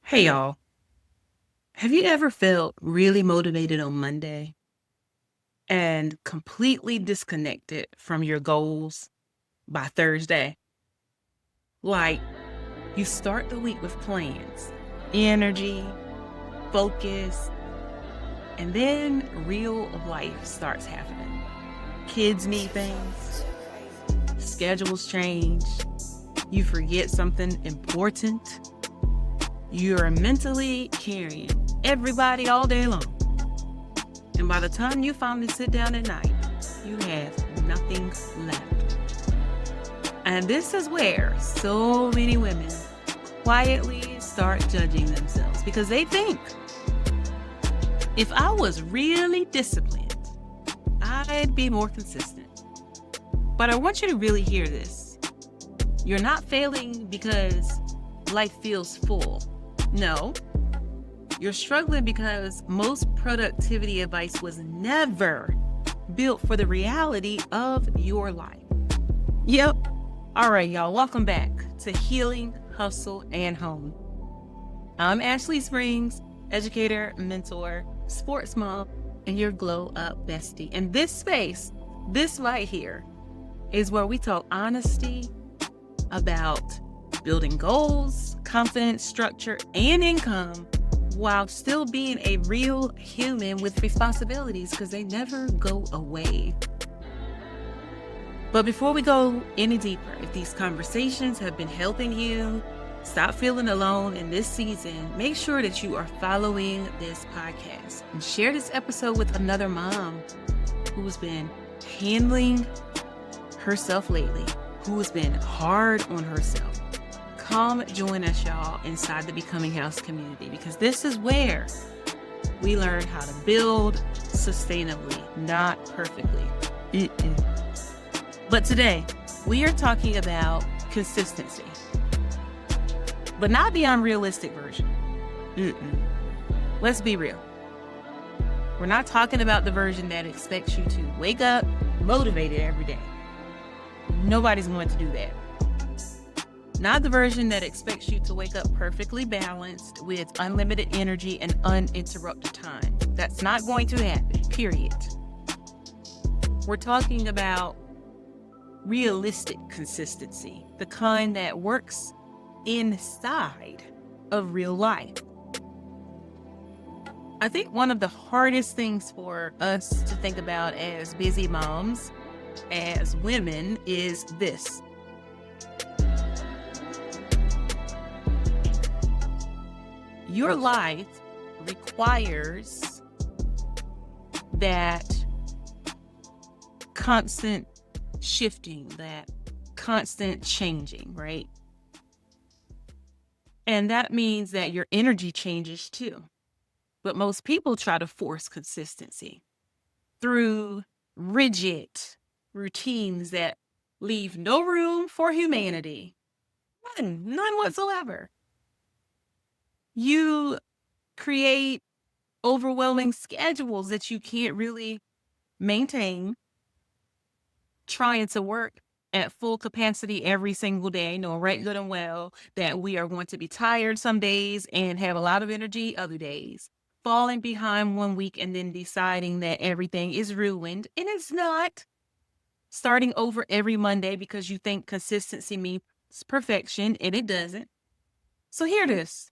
Hey y'all, have you ever felt really motivated on Monday and completely disconnected from your goals by Thursday? Like, you start the week with plans, energy, focus, and then real life starts happening. Kids need things, schedules change, you forget something important, you're mentally carrying everybody all day long. And by the time you finally sit down at night, you have nothing left. And this is where so many women quietly start judging themselves because they think, if I was really disciplined, I'd be more consistent. But I want you to really hear this. You're not failing because life feels full. No, you're struggling because most productivity advice was never built for the reality of your life. Yep. All right, y'all. Welcome back to Healing, Hustle, and Home. I'm Ashley Springs, educator, mentor, sports mom, and your glow up bestie. And this space, this right here, is where we talk honesty about building goals, confidence, structure, and income while still being a real human with responsibilities because they never go away. But before we go any deeper, if these conversations have been helping you stop feeling alone in this season, make sure that you are following this podcast and share this episode with another mom who's been handling herself lately, who has been hard on herself. Come join us, y'all, inside the Becoming House community, because this is where we learn how to build sustainably, not perfectly. But today, we are talking about consistency, but not the unrealistic version. Let's be real. We're not talking about the version that expects you to wake up motivated every day. Nobody's going to do that. Not the version that expects you to wake up perfectly balanced with unlimited energy and uninterrupted time. That's not going to happen, period. We're talking about realistic consistency, the kind that works inside of real life. I think one of the hardest things for us to think about as busy moms, as women, is this. Your life requires that constant shifting, that constant changing, right? And that means that your energy changes too. But most people try to force consistency through rigid routines that leave no room for humanity. None whatsoever. You create overwhelming schedules that you can't really maintain, trying to work at full capacity every single day, knowing right good and well that we are going to be tired some days and have a lot of energy other days. Falling behind one week and then deciding that everything is ruined, and it's not. Starting over every Monday because you think consistency means perfection, and it doesn't. So hear this.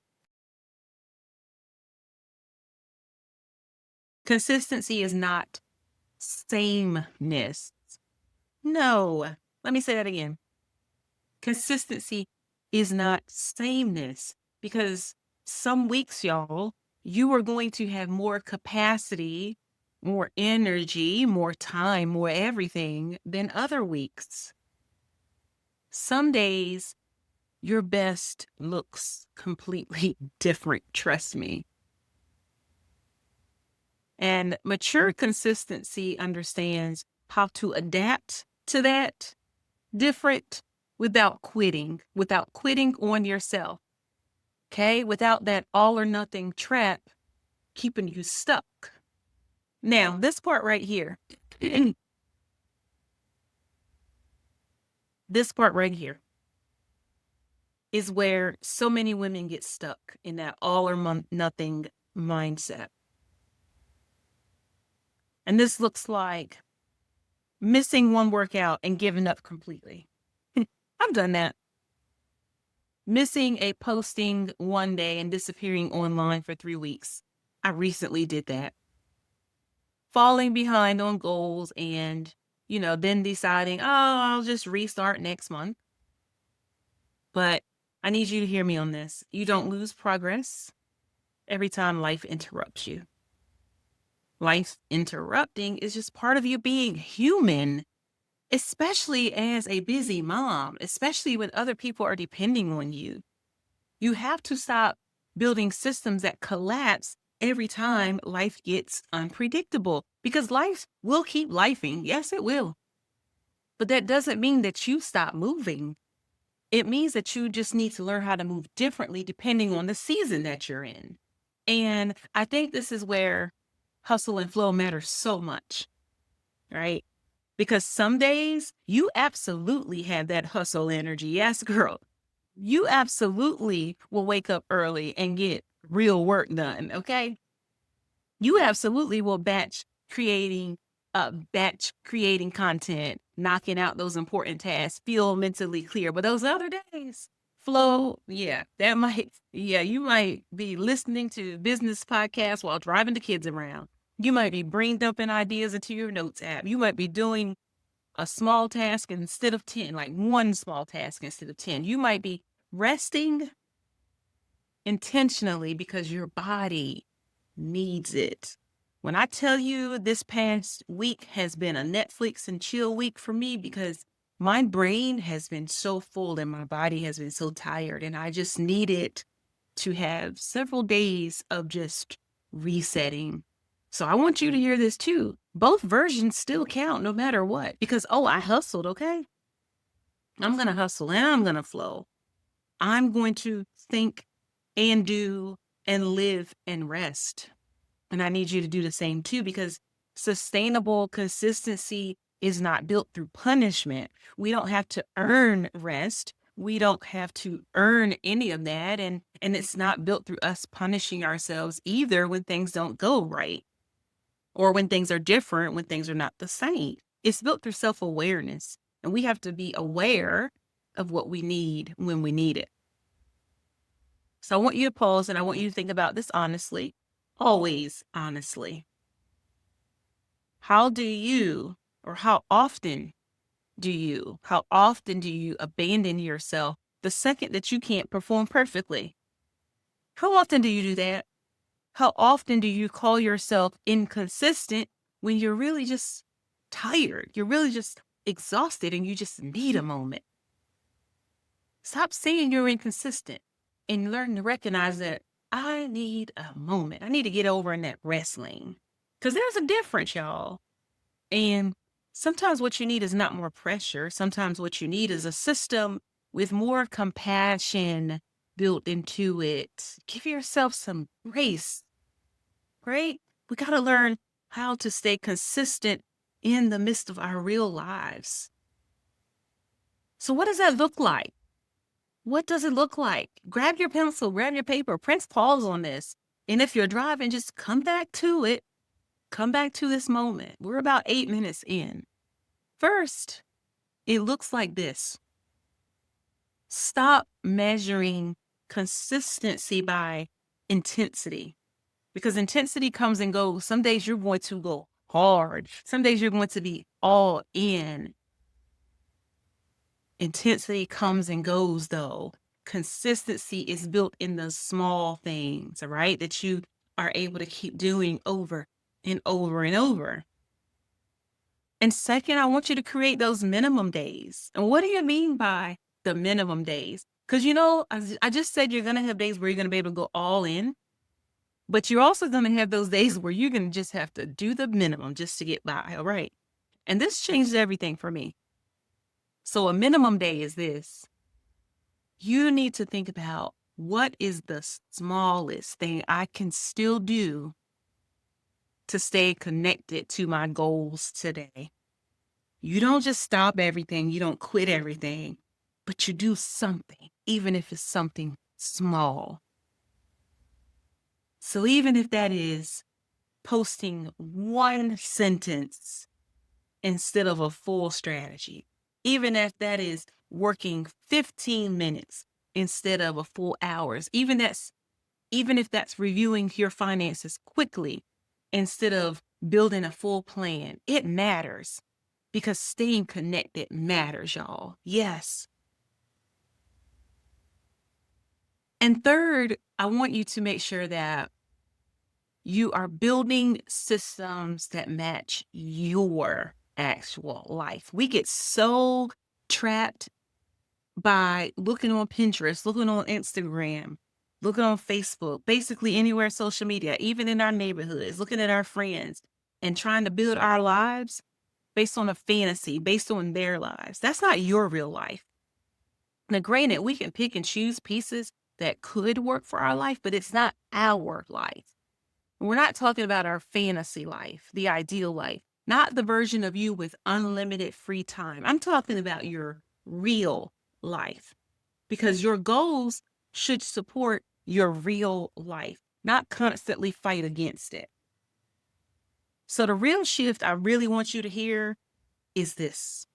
Consistency is not sameness. No, let me say that again. Consistency is not sameness, because some weeks, y'all, you are going to have more capacity, more energy, more time, more everything than other weeks. Some days, your best looks completely different, trust me. And mature consistency understands how to adapt to that different without quitting on yourself. Okay? Without that all or nothing trap keeping you stuck. Now, this part right here, this part right here is where so many women get stuck in that all or nothing mindset. And this looks like missing one workout and giving up completely. I've done that. Missing a posting one day and disappearing online for 3 weeks. I recently did that. Falling behind on goals and, then deciding, oh, I'll just restart next month. But I need you to hear me on this. You don't lose progress every time life interrupts you. Life interrupting is just part of you being human, especially as a busy mom, especially when other people are depending on you. You have to stop building systems that collapse every time life gets unpredictable, because life will keep lifing. Yes, it will. But that doesn't mean that you stop moving. It means that you just need to learn how to move differently depending on the season that you're in. And I think this is where hustle and flow matters so much, right? Because some days you absolutely have that hustle energy. Yes, girl. You absolutely will wake up early and get real work done. Okay. You absolutely will batch creating content, knocking out those important tasks, feel mentally clear. But those other days, flow, you might be listening to business podcasts while driving the kids around. You might be brain dumping ideas into your notes app. You might be doing a small task instead of 10, like one small task instead of 10. You might be resting intentionally because your body needs it. When I tell you this past week has been a Netflix and chill week for me, because my brain has been so full and my body has been so tired, and I just needed to have several days of just resetting. So I want you to hear this too. Both versions still count no matter what, because, I hustled, okay? I'm going to hustle and I'm going to flow. I'm going to think and do and live and rest. And I need you to do the same too, because sustainable consistency is not built through punishment. We don't have to earn rest. We don't have to earn any of that. And it's not built through us punishing ourselves either when things don't go right, or when things are different, when things are not the same. It's built through self-awareness. And we have to be aware of what we need when we need it. So I want you to pause and I want you to think about this honestly, always honestly. How often do you abandon yourself the second that you can't perform perfectly? How often do you do that? How often do you call yourself inconsistent when you're really just tired? You're really just exhausted and you just need a moment. Stop saying you're inconsistent and learn to recognize that I need a moment. I need to get over in that wrestling, because there's a difference, y'all. And sometimes what you need is not more pressure. Sometimes what you need is a system with more compassion built into it. Give yourself some grace, right? We got to learn how to stay consistent in the midst of our real lives. So what does that look like? What does it look like? Grab your pencil, grab your paper, press pause on this. And if you're driving, just come back to it. Come back to this moment. We're about 8 minutes in. First, it looks like this. Stop measuring consistency by intensity, because intensity comes and goes. Some days you're going to go hard. Some days you're going to be all in. Intensity comes and goes, though. Consistency is built in the small things, right? That you are able to keep doing over and over and over. And second, I want you to create those minimum days. And what do you mean by the minimum days? Because, I just said you're going to have days where you're going to be able to go all in, but you're also going to have those days where you're going to just have to do the minimum just to get by, all right? And this changed everything for me. So a minimum day is this. You need to think about, what is the smallest thing I can still do to stay connected to my goals today? You don't just stop everything. You don't quit everything, but you do something. even if it's something small. So even if that is posting one sentence instead of a full strategy, even if that is working 15 minutes instead of a full hours, even if that's reviewing your finances quickly instead of building a full plan, it matters because staying connected matters, y'all. Yes. And third, I want you to make sure that you are building systems that match your actual life. We get so trapped by looking on Pinterest, looking on Instagram, looking on Facebook, basically anywhere social media, even in our neighborhoods, looking at our friends and trying to build our lives based on a fantasy, based on their lives. That's not your real life. Now, granted, we can pick and choose pieces that could work for our life, but it's not our life. We're not talking about our fantasy life, the ideal life, not the version of you with unlimited free time. I'm talking about your real life because your goals should support your real life, not constantly fight against it. So the real shift I really want you to hear is this.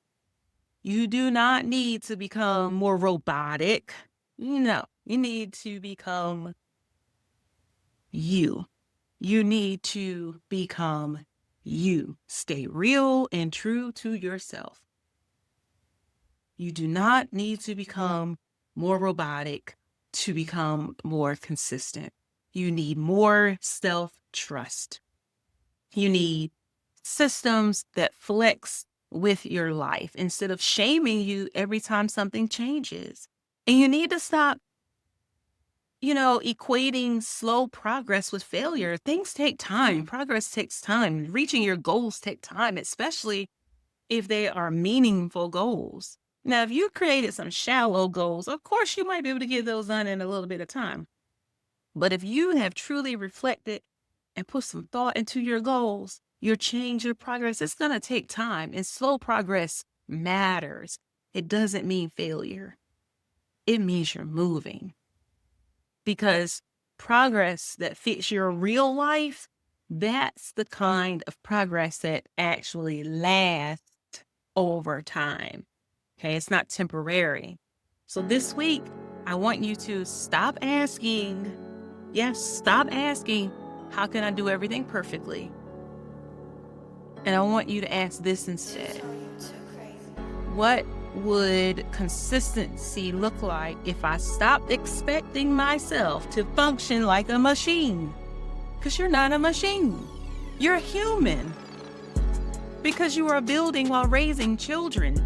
You do not need to become more robotic. No, you need to become you. You need to become you. Stay real and true to yourself. You do not need to become more robotic to become more consistent. You need more self-trust. You need systems that flex with your life instead of shaming you every time something changes. And you need to stop, equating slow progress with failure. Things take time. Progress takes time. Reaching your goals take time, especially if they are meaningful goals. Now, if you created some shallow goals, of course you might be able to get those done in a little bit of time. But if you have truly reflected and put some thought into your goals, your change, your progress, it's going to take time. And slow progress matters. It doesn't mean failure. It means you're moving. Because progress that fits your real life, that's the kind of progress that actually lasts over time. Okay, it's not temporary. So this week, I want you to stop asking, how can I do everything perfectly? And I want you to ask this instead. What would consistency look like if I stopped expecting myself to function like a machine? Because you're not a machine. You're a human. Because you are building while raising children.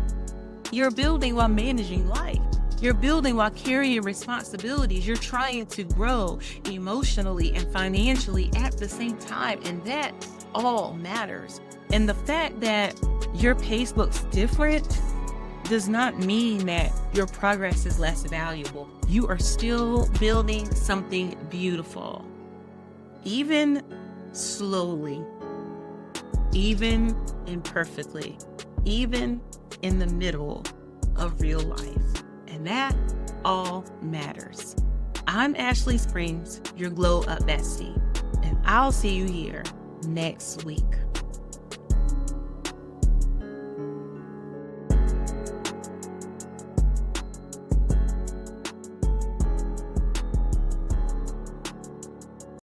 You're building while managing life. You're building while carrying responsibilities. You're trying to grow emotionally and financially at the same time. And that all matters. And the fact that your pace looks different does not mean that your progress is less valuable. You are still building something beautiful. Even slowly, even imperfectly, even in the middle of real life. And that all matters. I'm Ashley Springs, your Glow Up Bestie, and I'll see you here next week.